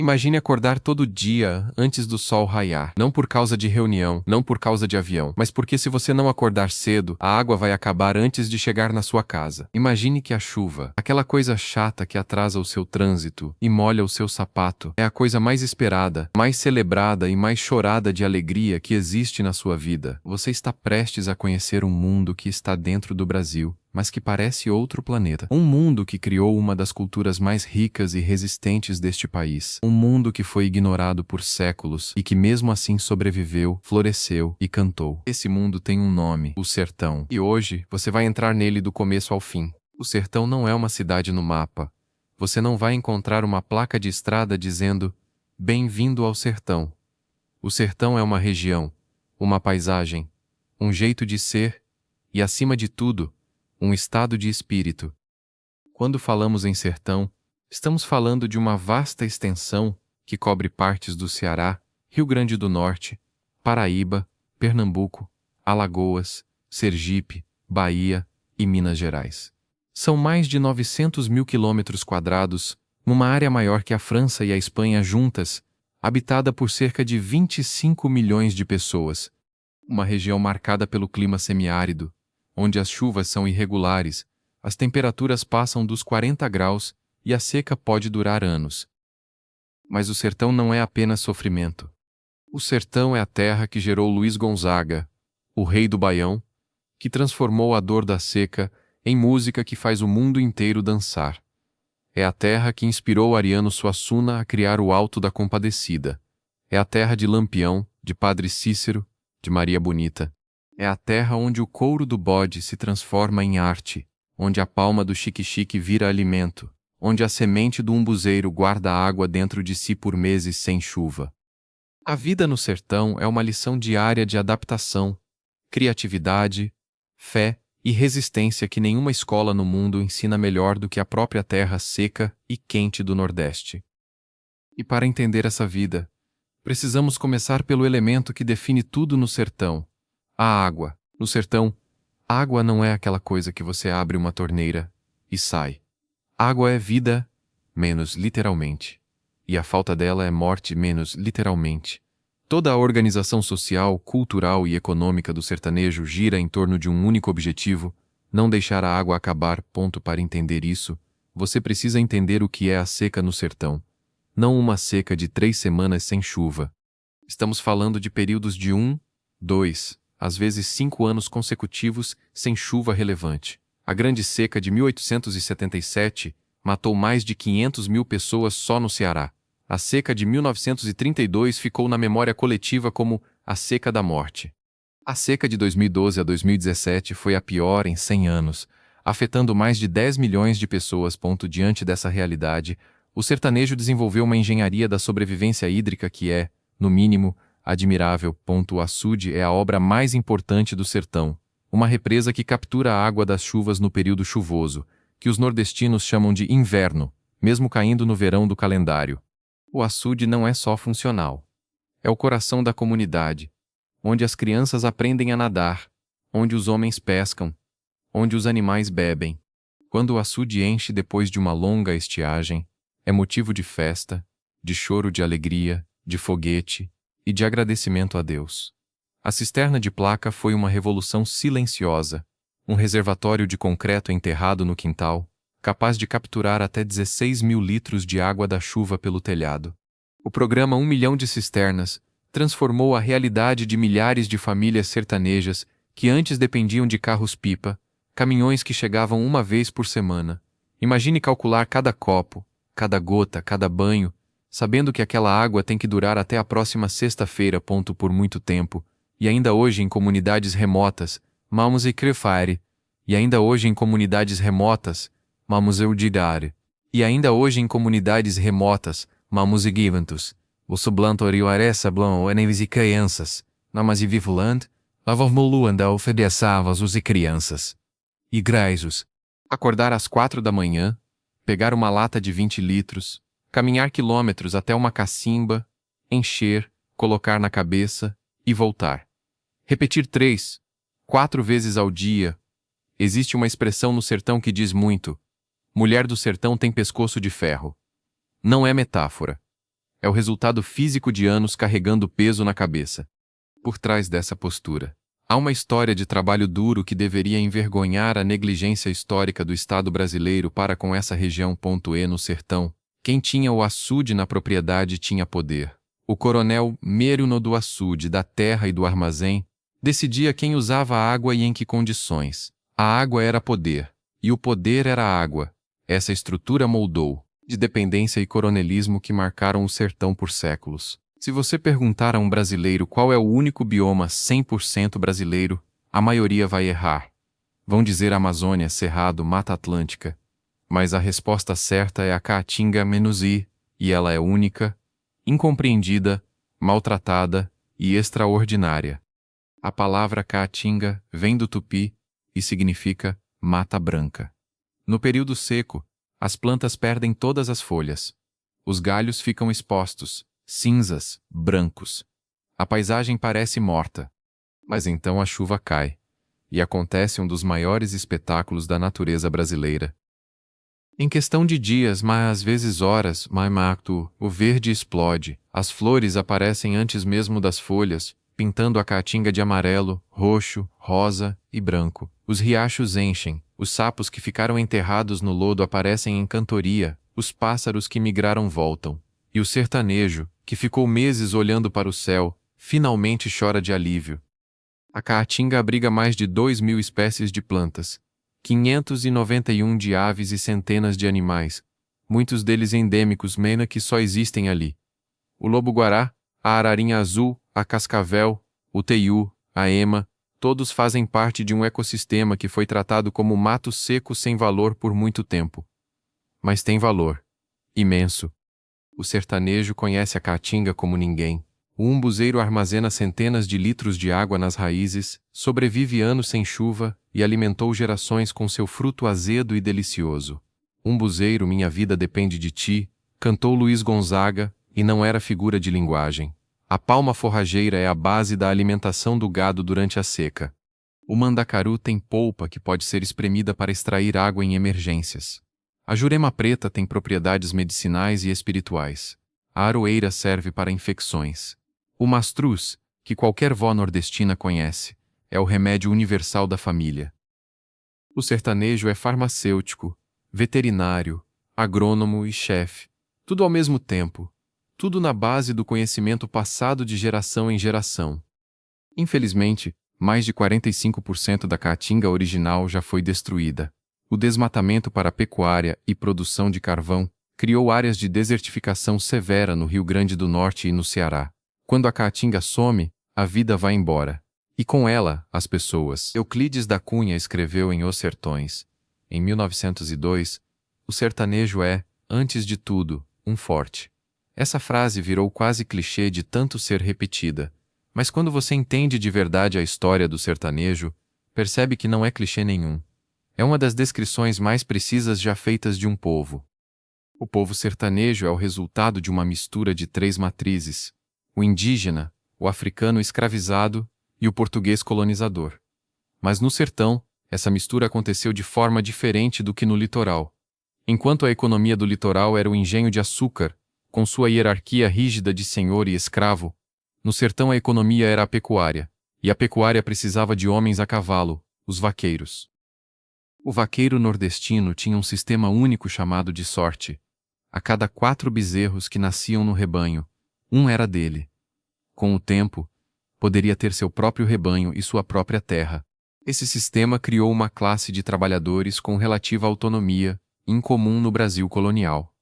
Imagine acordar todo dia antes do sol raiar. Não por causa de reunião, não por causa de avião, mas porque se você não acordar cedo, a água vai acabar antes de chegar na sua casa. Imagine que a chuva, aquela coisa chata que atrasa o seu trânsito e molha o seu sapato, é a coisa mais esperada, mais celebrada e mais chorada de alegria que existe na sua vida. Você está prestes a conhecer um mundo que está dentro do Brasil, mas que parece outro planeta. Um mundo que criou uma das culturas mais ricas e resistentes deste país. Um mundo que foi ignorado por séculos e que mesmo assim sobreviveu, floresceu e cantou. Esse mundo tem um nome, o Sertão. E hoje você vai entrar nele do começo ao fim. O Sertão não é uma cidade no mapa. Você não vai encontrar uma placa de estrada dizendo "Bem-vindo ao Sertão". O Sertão é uma região, uma paisagem, um jeito de ser e, acima de tudo, um estado de espírito. Quando falamos em sertão, estamos falando de uma vasta extensão que cobre partes do Ceará, Rio Grande do Norte, Paraíba, Pernambuco, Alagoas, Sergipe, Bahia e Minas Gerais. São mais de 900 mil quilômetros quadrados, numa área maior que a França e a Espanha juntas, habitada por cerca de 25 milhões de pessoas. Uma região marcada pelo clima semiárido, onde as chuvas são irregulares, as temperaturas passam dos 40 graus e a seca pode durar anos. Mas o sertão não é apenas sofrimento. O sertão é a terra que gerou Luiz Gonzaga, o rei do Baião, que transformou a dor da seca em música que faz o mundo inteiro dançar. É a terra que inspirou Ariano Suassuna a criar o Alto da Compadecida. É a terra de Lampião, de Padre Cícero, de Maria Bonita. É a terra onde o couro do bode se transforma em arte, onde a palma do xique-xique vira alimento, onde a semente do umbuzeiro guarda água dentro de si por meses sem chuva. A vida no sertão é uma lição diária de adaptação, criatividade, fé e resistência que nenhuma escola no mundo ensina melhor do que a própria terra seca e quente do Nordeste. E para entender essa vida, precisamos começar pelo elemento que define tudo no sertão: a água. No sertão, água não é aquela coisa que você abre uma torneira e sai. Água é vida, menos literalmente. E a falta dela é morte, menos literalmente. Toda a organização social, cultural e econômica do sertanejo gira em torno de um único objetivo: não deixar a água acabar. Para entender isso, você precisa entender o que é a seca no sertão. Não uma seca de 3 semanas sem chuva. Estamos falando de períodos de 1, 2, às vezes 5 anos consecutivos sem chuva relevante. A Grande Seca de 1877 matou mais de 500 mil pessoas só no Ceará. A seca de 1932 ficou na memória coletiva como a Seca da Morte. A seca de 2012 a 2017 foi a pior em 100 anos, afetando mais de 10 milhões de pessoas. Diante dessa realidade, o sertanejo desenvolveu uma engenharia da sobrevivência hídrica que é, no mínimo, admirável. O açude é a obra mais importante do sertão, uma represa que captura a água das chuvas no período chuvoso, que os nordestinos chamam de inverno, mesmo caindo no verão do calendário. O açude não é só funcional. É o coração da comunidade, onde as crianças aprendem a nadar, onde os homens pescam, onde os animais bebem. Quando o açude enche depois de uma longa estiagem, é motivo de festa, de choro de alegria, de foguete e de agradecimento a Deus. A cisterna de placa foi uma revolução silenciosa, um reservatório de concreto enterrado no quintal, capaz de capturar até 16 mil litros de água da chuva pelo telhado. O programa 1 milhão de cisternas transformou a realidade de milhares de famílias sertanejas que antes dependiam de carros-pipa, caminhões que chegavam uma vez por semana. Imagine calcular cada copo, cada gota, cada banho, sabendo que aquela água tem que durar até a próxima sexta-feira. Por muito tempo, e ainda hoje em comunidades remotas, Malmos e Crefare, e ainda hoje em comunidades remotas, Malmos e Udidare, e ainda hoje em comunidades remotas, Malmos e Giventus, o sublantorio aressa blon e crianças, namas e vivuland, lavavmoluanda ofereçavas os e crianças. Igrejas. Acordar às 4 da manhã, pegar uma lata de 20 litros, caminhar quilômetros até uma cacimba, encher, colocar na cabeça e voltar. Repetir 3, 4 vezes ao dia. Existe uma expressão no sertão que diz muito: mulher do sertão tem pescoço de ferro. Não é metáfora. É o resultado físico de anos carregando peso na cabeça. Por trás dessa postura, há uma história de trabalho duro que deveria envergonhar a negligência histórica do Estado brasileiro para com essa região. E no sertão, quem tinha o açude na propriedade tinha poder. O coronel Mérino do açude, da terra e do armazém, decidia quem usava a água e em que condições. A água era poder, e o poder era a água. Essa estrutura moldou, de dependência e coronelismo que marcaram o sertão por séculos. Se você perguntar a um brasileiro qual é o único bioma 100% brasileiro, a maioria vai errar. Vão dizer Amazônia, Cerrado, Mata Atlântica. Mas a resposta certa é a Caatinga-I, e ela é única, incompreendida, maltratada e extraordinária. A palavra Caatinga vem do tupi e significa mata branca. No período seco, as plantas perdem todas as folhas. Os galhos ficam expostos, cinzas, brancos. A paisagem parece morta. Mas então a chuva cai, e acontece um dos maiores espetáculos da natureza brasileira. Em questão de dias, mas às vezes horas, o verde explode, as flores aparecem antes mesmo das folhas, pintando a caatinga de amarelo, roxo, rosa e branco. Os riachos enchem, os sapos que ficaram enterrados no lodo aparecem em cantoria, os pássaros que migraram voltam. E o sertanejo, que ficou meses olhando para o céu, finalmente chora de alívio. A caatinga abriga mais de 2.000 espécies de plantas, 591 de aves e centenas de animais, muitos deles endêmicos que só existem ali. O lobo-guará, a ararinha azul, a cascavel, o teiu, a ema, todos fazem parte de um ecossistema que foi tratado como mato seco sem valor por muito tempo. Mas tem valor. Imenso. O sertanejo conhece a caatinga como ninguém. O umbuzeiro armazena centenas de litros de água nas raízes, sobrevive anos sem chuva e alimentou gerações com seu fruto azedo e delicioso. Umbuzeiro, minha vida depende de ti, cantou Luiz Gonzaga, e não era figura de linguagem. A palma forrageira é a base da alimentação do gado durante a seca. O mandacaru tem polpa que pode ser espremida para extrair água em emergências. A jurema preta tem propriedades medicinais e espirituais. A aroeira serve para infecções. O mastruz, que qualquer vó nordestina conhece, é o remédio universal da família. O sertanejo é farmacêutico, veterinário, agrônomo e chefe, tudo ao mesmo tempo, tudo na base do conhecimento passado de geração em geração. Infelizmente, mais de 45% da caatinga original já foi destruída. O desmatamento para a pecuária e produção de carvão criou áreas de desertificação severa no Rio Grande do Norte e no Ceará. Quando a caatinga some, a vida vai embora. E com ela, as pessoas. Euclides da Cunha escreveu em Os Sertões, em 1902, o sertanejo é, antes de tudo, um forte. Essa frase virou quase clichê de tanto ser repetida, mas quando você entende de verdade a história do sertanejo, percebe que não é clichê nenhum. É uma das descrições mais precisas já feitas de um povo. O povo sertanejo é o resultado de uma mistura de 3 matrizes: o indígena, o africano escravizado e o português colonizador. Mas no sertão, essa mistura aconteceu de forma diferente do que no litoral. Enquanto a economia do litoral era o engenho de açúcar, com sua hierarquia rígida de senhor e escravo, no sertão a economia era a pecuária, e a pecuária precisava de homens a cavalo, os vaqueiros. O vaqueiro nordestino tinha um sistema único chamado de sorte. A cada 4 bezerros que nasciam no rebanho, um era dele. Com o tempo, poderia ter seu próprio rebanho e sua própria terra. Esse sistema criou uma classe de trabalhadores com relativa autonomia, incomum no Brasil colonial.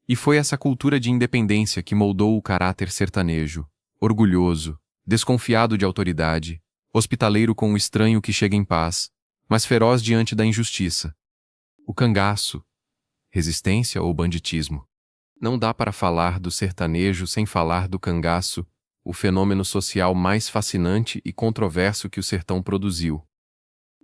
E foi essa cultura de independência que moldou o caráter sertanejo, orgulhoso, desconfiado de autoridade, hospitaleiro com o estranho que chega em paz, mas feroz diante da injustiça. O cangaço. Resistência ou banditismo? Não dá para falar do sertanejo sem falar do cangaço, o fenômeno social mais fascinante e controverso que o sertão produziu.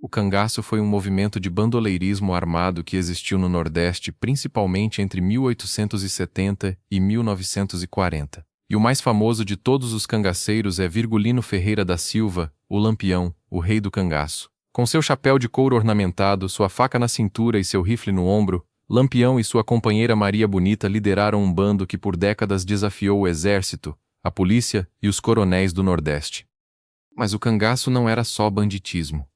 O cangaço foi um movimento de bandoleirismo armado que existiu no Nordeste principalmente entre 1870 e 1940. E o mais famoso de todos os cangaceiros é Virgulino Ferreira da Silva, o Lampião, o rei do cangaço. Com seu chapéu de couro ornamentado, sua faca na cintura e seu rifle no ombro, Lampião e sua companheira Maria Bonita lideraram um bando que por décadas desafiou o exército, a polícia e os coronéis do Nordeste. Mas o cangaço não era só banditismo.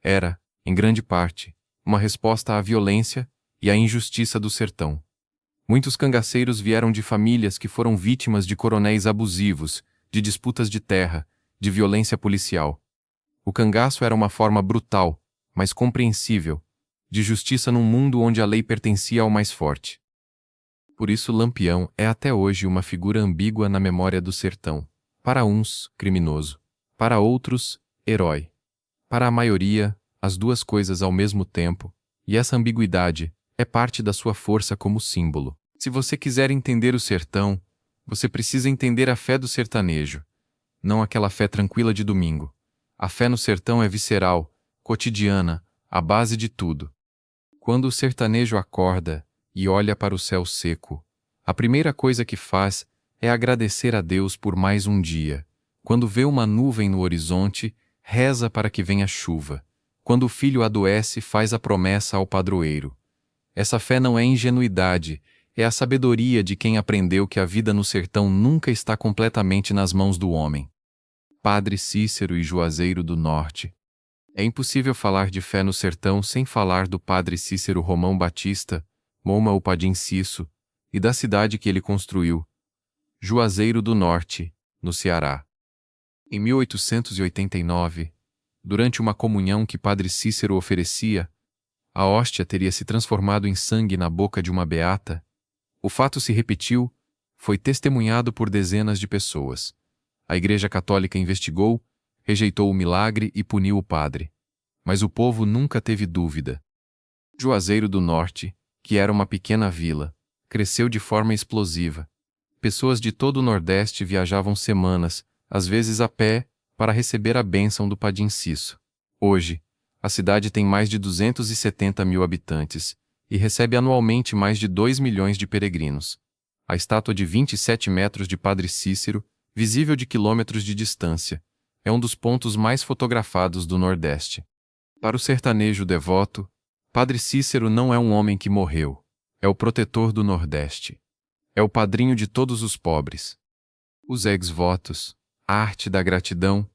Era, em grande parte, uma resposta à violência e à injustiça do sertão. Muitos cangaceiros vieram de famílias que foram vítimas de coronéis abusivos, de disputas de terra, de violência policial. O cangaço era uma forma brutal, mas compreensível, de justiça num mundo onde a lei pertencia ao mais forte. Por isso Lampião é até hoje uma figura ambígua na memória do sertão. Para uns, criminoso. Para outros, herói. Para a maioria, as duas coisas ao mesmo tempo, e essa ambiguidade é parte da sua força como símbolo. Se você quiser entender o sertão, você precisa entender a fé do sertanejo, não aquela fé tranquila de domingo. A fé no sertão é visceral, cotidiana, a base de tudo. Quando o sertanejo acorda e olha para o céu seco, a primeira coisa que faz é agradecer a Deus por mais um dia. Quando vê uma nuvem no horizonte, reza para que venha chuva. Quando o filho adoece, faz a promessa ao padroeiro. Essa fé não é ingenuidade, é a sabedoria de quem aprendeu que a vida no sertão nunca está completamente nas mãos do homem. Padre Cícero e Juazeiro do Norte. É impossível falar de fé no sertão sem falar do padre Cícero Romão Batista, Moma o Padim Cisso, e da cidade que ele construiu, Juazeiro do Norte, no Ceará. Em 1889, durante uma comunhão que padre Cícero oferecia, a hóstia teria se transformado em sangue na boca de uma beata. O fato se repetiu, foi testemunhado por dezenas de pessoas. A Igreja Católica investigou, rejeitou o milagre e puniu o padre. Mas o povo nunca teve dúvida. Juazeiro do Norte, que era uma pequena vila, cresceu de forma explosiva. Pessoas de todo o Nordeste viajavam semanas, às vezes a pé, para receber a bênção do Padim Cisso. Hoje, a cidade tem mais de 270 mil habitantes e recebe anualmente mais de 2 milhões de peregrinos. A estátua de 27 metros de Padre Cícero, visível de quilômetros de distância, é um dos pontos mais fotografados do Nordeste. Para o sertanejo devoto, Padre Cícero não é um homem que morreu, é o protetor do Nordeste. É o padrinho de todos os pobres. Os ex-votos, a arte da gratidão.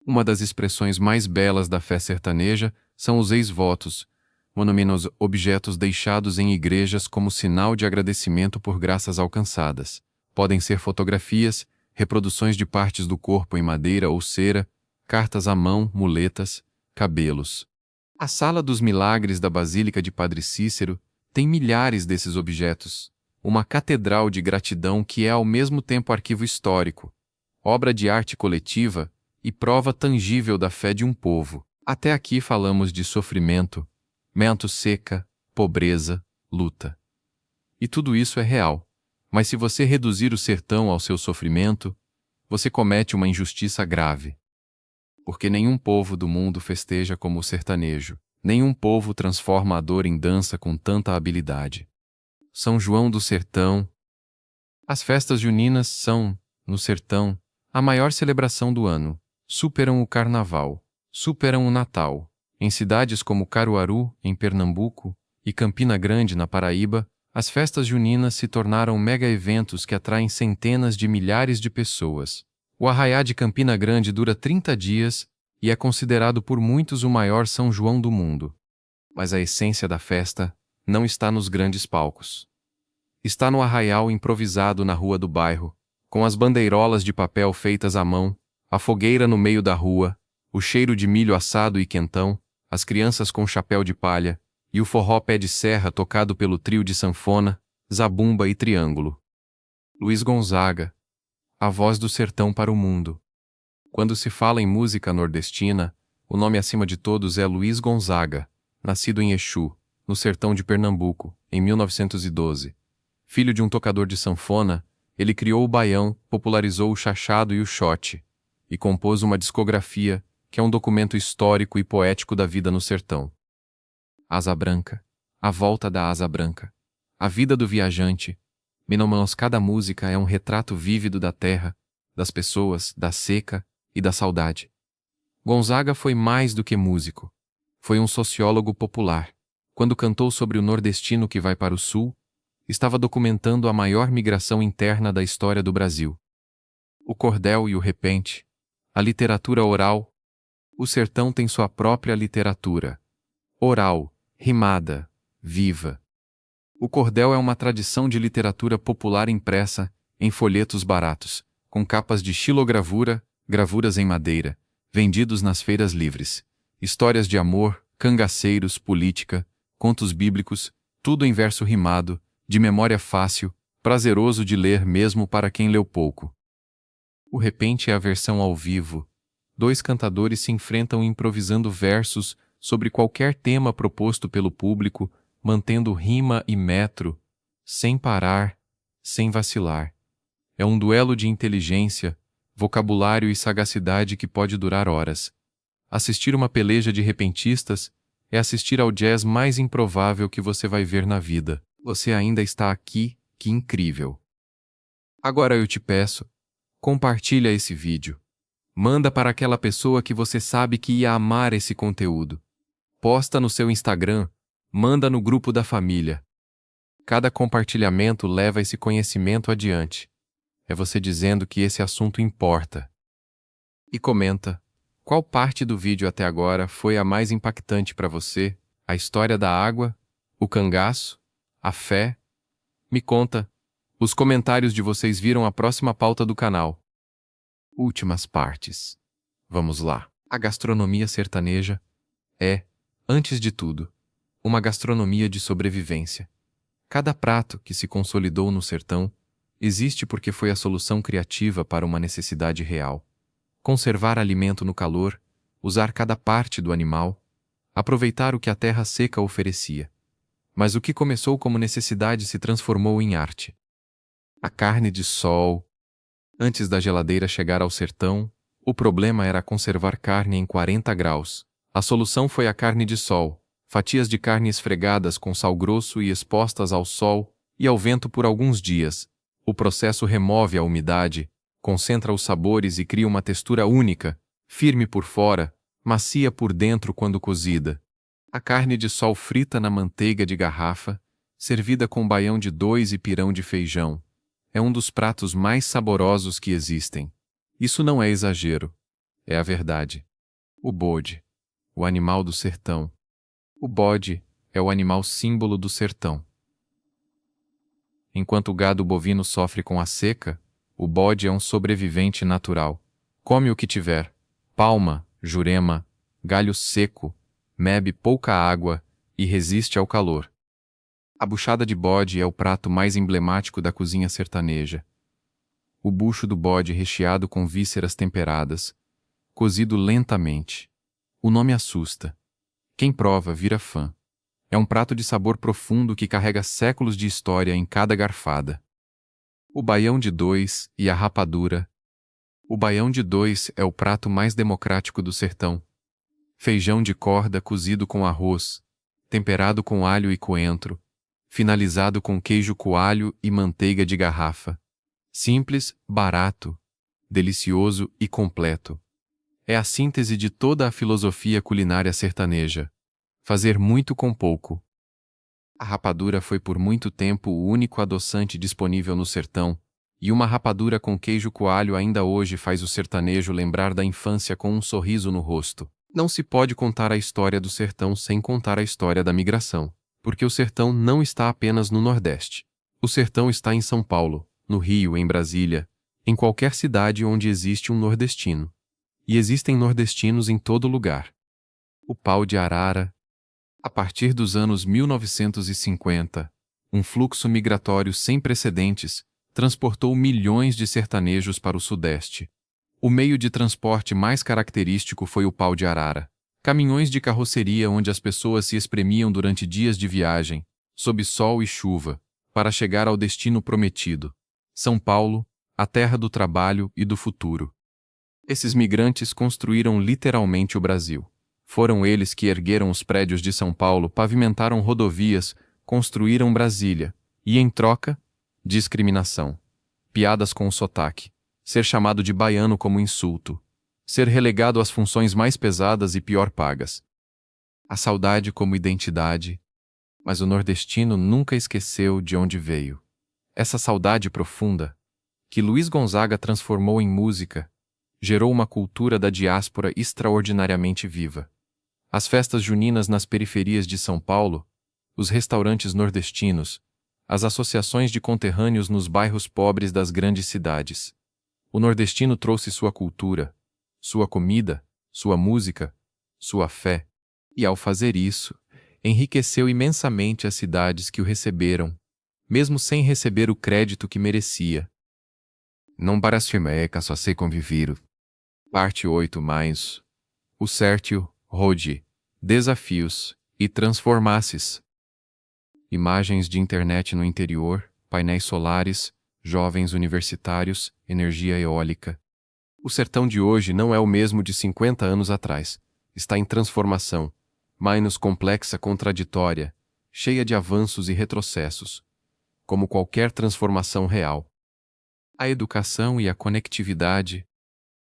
Uma das expressões mais belas da fé sertaneja são os ex-votos, monumentos objetos deixados em igrejas como sinal de agradecimento por graças alcançadas. Podem ser fotografias, reproduções de partes do corpo em madeira ou cera, cartas à mão, muletas, cabelos. A Sala dos Milagres da Basílica de Padre Cícero tem milhares desses objetos. Uma catedral de gratidão que é ao mesmo tempo arquivo histórico, obra de arte coletiva e prova tangível da fé de um povo. Até aqui falamos de sofrimento, mento seca, pobreza, luta. E tudo isso é real. Mas se você reduzir o sertão ao seu sofrimento, você comete uma injustiça grave. Porque nenhum povo do mundo festeja como o sertanejo, nenhum povo transforma a dor em dança com tanta habilidade. São João do Sertão. As festas juninas são, no sertão, a maior celebração do ano. Superam o Carnaval, superam o Natal. Em cidades como Caruaru, em Pernambuco, e Campina Grande, na Paraíba, as festas juninas se tornaram mega-eventos que atraem centenas de milhares de pessoas. O Arraiá de Campina Grande dura 30 dias e é considerado por muitos o maior São João do mundo. Mas a essência da festa não está nos grandes palcos. Está no arraial improvisado na rua do bairro, com as bandeirolas de papel feitas à mão, a fogueira no meio da rua, o cheiro de milho assado e quentão, as crianças com chapéu de palha, e o forró pé de serra tocado pelo trio de sanfona, zabumba e triângulo. Luiz Gonzaga, a voz do sertão para o mundo. Quando se fala em música nordestina, o nome acima de todos é Luiz Gonzaga, nascido em Exu, no sertão de Pernambuco, em 1912. Filho de um tocador de sanfona, ele criou o baião, popularizou o chachado e o xote, e compôs uma discografia que é um documento histórico e poético da vida no sertão. Asa Branca, a volta da Asa Branca, a vida do viajante. Minomanos, cada música é um retrato vívido da terra, das pessoas, da seca e da saudade. Gonzaga foi mais do que músico. Foi um sociólogo popular. quando cantou sobre o nordestino que vai para o sul, estava documentando a maior migração interna da história do Brasil. O cordel e o repente, a literatura oral. O sertão tem sua própria literatura. Oral, rimada, viva. O cordel é uma tradição de literatura popular impressa em folhetos baratos, com capas de xilogravura, gravuras em madeira, vendidos nas feiras livres. Histórias de amor, cangaceiros, política, contos bíblicos, tudo em verso rimado, de memória fácil, prazeroso de ler mesmo para quem leu pouco. O repente é a versão ao vivo. 2 cantadores se enfrentam improvisando versos sobre qualquer tema proposto pelo público, mantendo rima e metro, sem parar, sem vacilar. É um duelo de inteligência, vocabulário e sagacidade que pode durar horas. Assistir uma peleja de repentistas é assistir ao jazz mais improvável que você vai ver na vida. Você ainda está aqui, que incrível! Agora eu te peço, compartilha esse vídeo. Manda para aquela pessoa que você sabe que ia amar esse conteúdo. Posta no seu Instagram, manda no grupo da família. Cada compartilhamento leva esse conhecimento adiante. É você dizendo que esse assunto importa. E comenta, qual parte do vídeo até agora foi a mais impactante para você? A história da água? O cangaço? A fé? Me conta. Os comentários de vocês viram a próxima pauta do canal. Últimas partes. Vamos lá. A gastronomia sertaneja é, antes de tudo, uma gastronomia de sobrevivência. Cada prato que se consolidou no sertão existe porque foi a solução criativa para uma necessidade real. Conservar alimento no calor, usar cada parte do animal, aproveitar o que a terra seca oferecia. Mas o que começou como necessidade se transformou em arte. A carne de sol. Antes da geladeira chegar ao sertão, o problema era conservar carne em 40 graus. A solução foi a carne de sol, fatias de carne esfregadas com sal grosso e expostas ao sol e ao vento por alguns dias. O processo remove a umidade, concentra os sabores e cria uma textura única, firme por fora, macia por dentro quando cozida. A carne de sol frita na manteiga de garrafa, servida com baião de 2 e pirão de feijão. É um dos pratos mais saborosos que existem. Isso não é exagero. É a verdade. O bode, o animal do sertão. O bode é o animal símbolo do sertão. Enquanto o gado bovino sofre com a seca, o bode é um sobrevivente natural. Come o que tiver: palma, jurema, galho seco, bebe pouca água e resiste ao calor. A buchada de bode é o prato mais emblemático da cozinha sertaneja. O bucho do bode recheado com vísceras temperadas, cozido lentamente. O nome assusta. Quem prova vira fã. É um prato de sabor profundo que carrega séculos de história em cada garfada. O baião de 2 e a rapadura. O baião de 2 é o prato mais democrático do sertão. Feijão de corda cozido com arroz, temperado com alho e coentro, finalizado com queijo coalho e manteiga de garrafa. Simples, barato, delicioso e completo. É a síntese de toda a filosofia culinária sertaneja. Fazer muito com pouco. A rapadura foi por muito tempo o único adoçante disponível no sertão, e uma rapadura com queijo coalho ainda hoje faz o sertanejo lembrar da infância com um sorriso no rosto. Não se pode contar a história do sertão sem contar a história da migração, porque o sertão não está apenas no Nordeste. O sertão está em São Paulo, no Rio, em Brasília, em qualquer cidade onde existe um nordestino. E existem nordestinos em todo lugar. O pau de arara. A partir dos anos 1950, um fluxo migratório sem precedentes transportou milhões de sertanejos para o Sudeste. O meio de transporte mais característico foi o pau de arara. Caminhões de carroceria onde as pessoas se espremiam durante dias de viagem, sob sol e chuva, para chegar ao destino prometido. São Paulo, a terra do trabalho e do futuro. Esses migrantes construíram literalmente o Brasil. Foram eles que ergueram os prédios de São Paulo, pavimentaram rodovias, construíram Brasília. E, em troca, discriminação. Piadas com o sotaque. Ser chamado de baiano como insulto. Ser relegado às funções mais pesadas e pior pagas. A saudade como identidade. Mas o nordestino nunca esqueceu de onde veio. Essa saudade profunda, que Luiz Gonzaga transformou em música, gerou uma cultura da diáspora extraordinariamente viva. As festas juninas nas periferias de São Paulo, os restaurantes nordestinos, as associações de conterrâneos nos bairros pobres das grandes cidades. O nordestino trouxe sua cultura, sua comida, sua música, sua fé, e ao fazer isso, enriqueceu imensamente as cidades que o receberam, mesmo sem receber o crédito que merecia. Não barasfimeca só sei convivir. Parte 8 mais. O Sértio, Rode, Desafios e Transformasses. Imagens de internet no interior, painéis solares, jovens universitários, energia eólica. O sertão de hoje não é o mesmo de 50 anos atrás. Está em transformação, mais complexa, contraditória, cheia de avanços e retrocessos, como qualquer transformação real. A educação e a conectividade,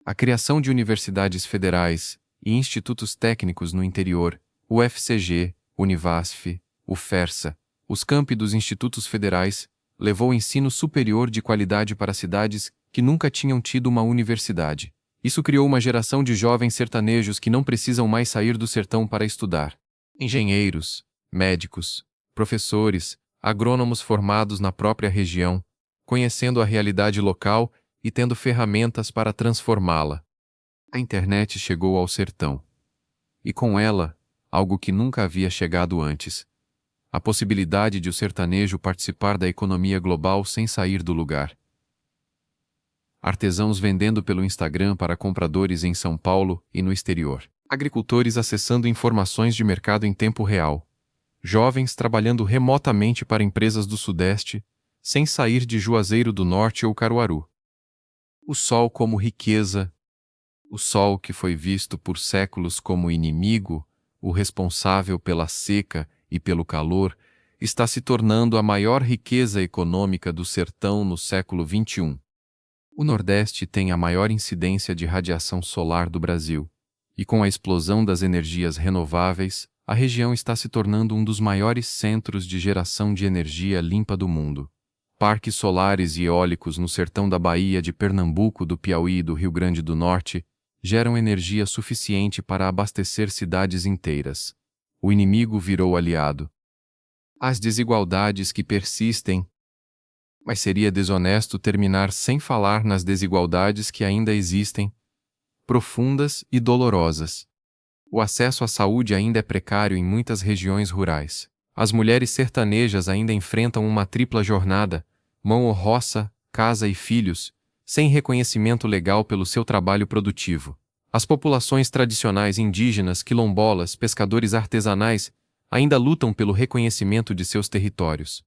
a criação de universidades federais e institutos técnicos no interior, o FCG, Univasf, o FERSA, os campi dos institutos federais, levou ensino superior de qualidade para cidades que nunca tinham tido uma universidade. Isso criou uma geração de jovens sertanejos que não precisam mais sair do sertão para estudar. Engenheiros, médicos, professores, agrônomos formados na própria região, conhecendo a realidade local e tendo ferramentas para transformá-la. A internet chegou ao sertão. E com ela, algo que nunca havia chegado antes: a possibilidade de o sertanejo participar da economia global sem sair do lugar. Artesãos vendendo pelo Instagram para compradores em São Paulo e no exterior. Agricultores acessando informações de mercado em tempo real. Jovens trabalhando remotamente para empresas do Sudeste, sem sair de Juazeiro do Norte ou Caruaru. O sol como riqueza. O sol que foi visto por séculos como inimigo, o responsável pela seca e pelo calor, está se tornando a maior riqueza econômica do sertão no século XXI. O Nordeste tem a maior incidência de radiação solar do Brasil, e com a explosão das energias renováveis, a região está se tornando um dos maiores centros de geração de energia limpa do mundo. Parques solares e eólicos no sertão da Bahia, de Pernambuco, do Piauí e do Rio Grande do Norte geram energia suficiente para abastecer cidades inteiras. O inimigo virou aliado. As desigualdades que persistem. Mas seria desonesto terminar sem falar nas desigualdades que ainda existem, profundas e dolorosas. O acesso à saúde ainda é precário em muitas regiões rurais. As mulheres sertanejas ainda enfrentam uma tripla jornada: mão ou roça, casa e filhos, sem reconhecimento legal pelo seu trabalho produtivo. As populações tradicionais indígenas, quilombolas, pescadores artesanais, ainda lutam pelo reconhecimento de seus territórios.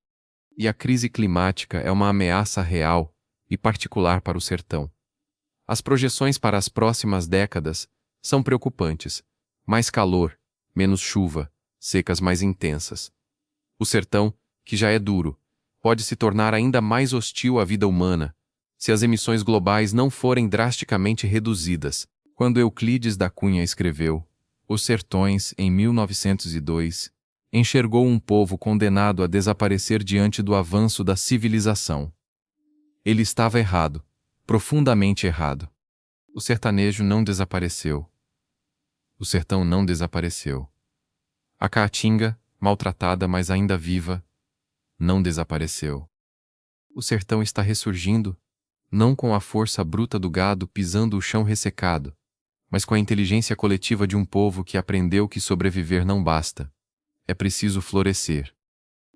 E a crise climática é uma ameaça real e particular para o sertão. As projeções para as próximas décadas são preocupantes: mais calor, menos chuva, secas mais intensas. O sertão, que já é duro, pode se tornar ainda mais hostil à vida humana, se as emissões globais não forem drasticamente reduzidas. Quando Euclides da Cunha escreveu Os Sertões, em 1902, enxergou um povo condenado a desaparecer diante do avanço da civilização. Ele estava errado, profundamente errado. O sertanejo não desapareceu. O sertão não desapareceu. A caatinga, maltratada mas ainda viva, não desapareceu. O sertão está ressurgindo, não com a força bruta do gado pisando o chão ressecado, mas com a inteligência coletiva de um povo que aprendeu que sobreviver não basta. É preciso florescer.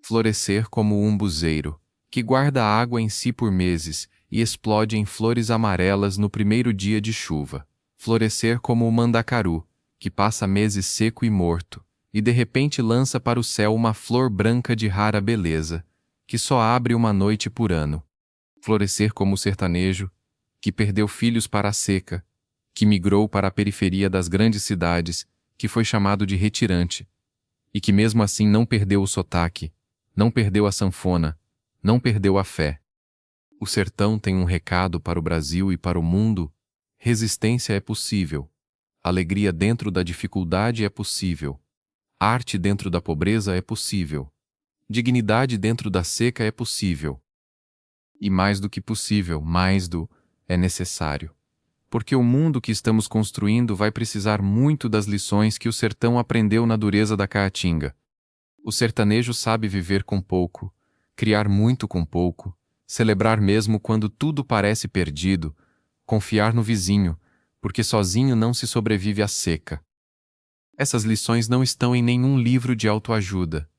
Florescer como o umbuzeiro, que guarda a água em si por meses e explode em flores amarelas no primeiro dia de chuva. Florescer como o mandacaru, que passa meses seco e morto, e de repente lança para o céu uma flor branca de rara beleza, que só abre uma noite por ano. Florescer como o sertanejo, que perdeu filhos para a seca, que migrou para a periferia das grandes cidades, que foi chamado de retirante, e que mesmo assim não perdeu o sotaque, não perdeu a sanfona, não perdeu a fé. O sertão tem um recado para o Brasil e para o mundo: resistência é possível, alegria dentro da dificuldade é possível, arte dentro da pobreza é possível, Dignidade dentro da seca é possível. E mais do que possível, é necessário. Porque o mundo que estamos construindo vai precisar muito das lições que o sertão aprendeu na dureza da caatinga. O sertanejo sabe viver com pouco, criar muito com pouco, celebrar mesmo quando tudo parece perdido, confiar no vizinho, porque sozinho não se sobrevive à seca. Essas lições não estão em nenhum livro de autoajuda.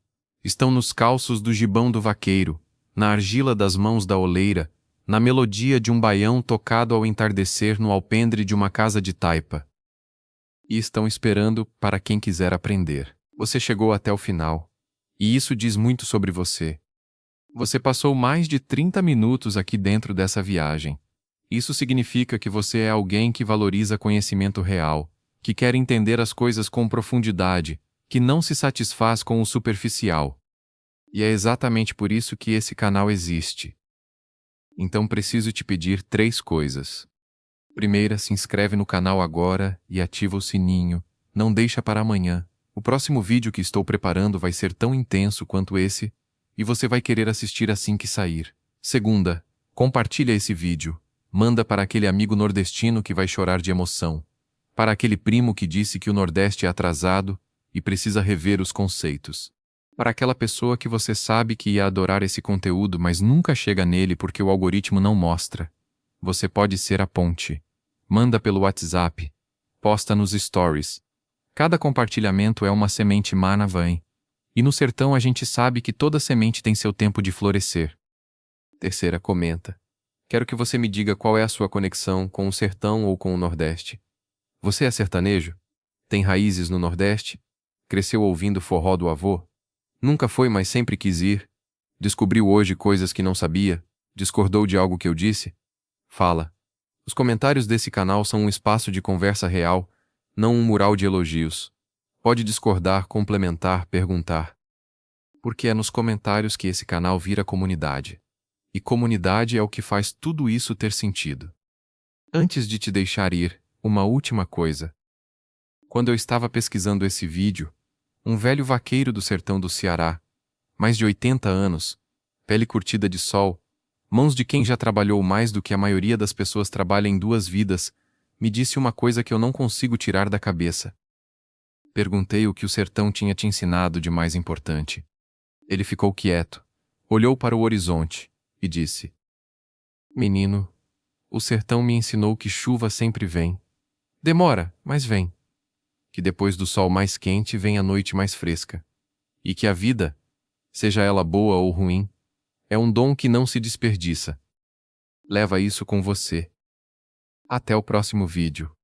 Estão nos calços do gibão do vaqueiro, na argila das mãos da oleira, na melodia de um baião tocado ao entardecer no alpendre de uma casa de taipa. E estão esperando para quem quiser aprender. Você chegou até o final. E isso diz muito sobre você. Você passou mais de 30 minutos aqui dentro dessa viagem. Isso significa que você é alguém que valoriza conhecimento real, que quer entender as coisas com profundidade, que não se satisfaz com o superficial. E é exatamente por isso que esse canal existe. Então preciso te pedir 3 coisas. Primeira, se inscreve no canal agora e ativa o sininho. Não deixa para amanhã. O próximo vídeo que estou preparando vai ser tão intenso quanto esse, e você vai querer assistir assim que sair. Segunda, compartilha esse vídeo. Manda para aquele amigo nordestino que vai chorar de emoção. Para aquele primo que disse que o Nordeste é atrasado e precisa rever os conceitos. Para aquela pessoa que você sabe que ia adorar esse conteúdo, mas nunca chega nele porque o algoritmo não mostra. Você pode ser a ponte. Manda pelo WhatsApp. Posta nos stories. Cada compartilhamento é uma semente manavã. E no sertão a gente sabe que toda semente tem seu tempo de florescer. Terceira, comenta. Quero que você me diga qual é a sua conexão com o sertão ou com o Nordeste. Você é sertanejo? Tem raízes no Nordeste? Cresceu ouvindo forró do avô? Nunca foi, mas sempre quis ir? Descobriu hoje coisas que não sabia? Discordou de algo que eu disse? Fala. Os comentários desse canal são um espaço de conversa real, não um mural de elogios. Pode discordar, complementar, perguntar. Porque é nos comentários que esse canal vira comunidade. E comunidade é o que faz tudo isso ter sentido. Antes de te deixar ir, uma última coisa. Quando eu estava pesquisando esse vídeo, um velho vaqueiro do sertão do Ceará, mais de 80 anos, pele curtida de sol, mãos de quem já trabalhou mais do que a maioria das pessoas trabalha em 2 vidas, me disse uma coisa que eu não consigo tirar da cabeça. Perguntei o que o sertão tinha te ensinado de mais importante. Ele ficou quieto, olhou para o horizonte e disse: Menino, o sertão me ensinou que chuva sempre vem. Demora, mas vem. Que depois do sol mais quente vem a noite mais fresca. E que a vida, seja ela boa ou ruim, é um dom que não se desperdiça. Leva isso com você. Até o próximo vídeo.